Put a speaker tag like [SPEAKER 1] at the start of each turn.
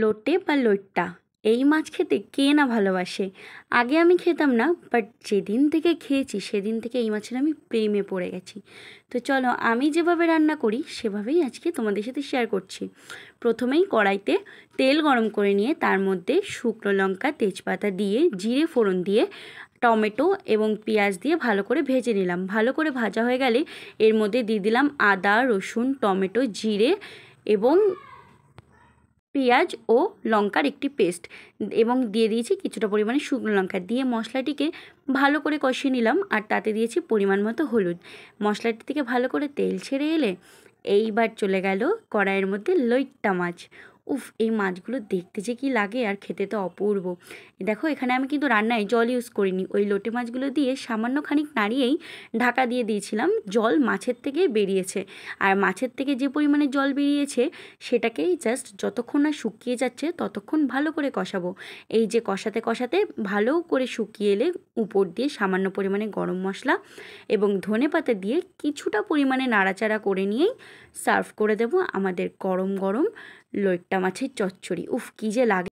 [SPEAKER 1] লোটে বা লইট্টা এই মাছ খেতে কে না ভালোবাসে। আগে আমি খেতাম না, বাট যেদিন থেকে খেয়েছি সেদিন থেকে এই মাছের আমি প্রেমে পড়ে গেছি। তো চলো আমি যেভাবে রান্না করি সেভাবেই আজকে তোমাদের সাথে শেয়ার করছি। প্রথমেই কড়াইতে তেল গরম করে নিয়ে তার মধ্যে শুকনো লঙ্কা তেজপাতা দিয়ে জিরে ফোড়ন দিয়ে টমেটো এবং পেঁয়াজ দিয়ে ভালো করে ভেজে নিলাম। ভালো করে ভাজা হয়ে গেলে এর মধ্যে দিয়ে দিলাম আদা রসুন টমেটো জিরে এবং পেঁয়াজ ও লঙ্কার একটি পেস্ট এবং দিয়ে দিয়েছি কিছুটা পরিমাণে শুকনো লঙ্কা দিয়ে মশলাটিকে ভালো করে কষিয়ে নিলাম। আর তাতে দিয়েছি পরিমাণ মতো হলুদ। মশলাটি থেকে ভালো করে তেল ছেড়ে এলে এইবার চলে গেল কড়াইয়ের মধ্যে লইট্টা মাছ। উফ, এই মাছগুলো দেখতে যে কী লাগে আর খেতে তো অপূর্ব। দেখো এখানে আমি কিন্তু রান্নায় জল ইউজ করিনি, ওই লোটে মাছগুলো দিয়ে সামান্য খানিক নাড়িয়েই ঢাকা দিয়ে দিয়েছিলাম। জল মাছের থেকে বেরিয়েছে, আর মাছের থেকে যে পরিমাণে জল বেরিয়েছে সেটাকেই জাস্ট যতক্ষণ না শুকিয়ে যাচ্ছে ততক্ষণ ভালো করে কষাবো। এই যে কষাতে কষাতে ভালো করে শুকিয়ে এলে উপর দিয়ে সামান্য পরিমাণে গরম মশলা এবং ধনেপাতা দিয়ে কিছুটা পরিমাণে নাড়াচাড়া করে নিয়েই সার্ভ করে দেব আমাদের গরম গরম লইট্টা মাছের চচ্চড়ি। উফ, কী যে লাগে।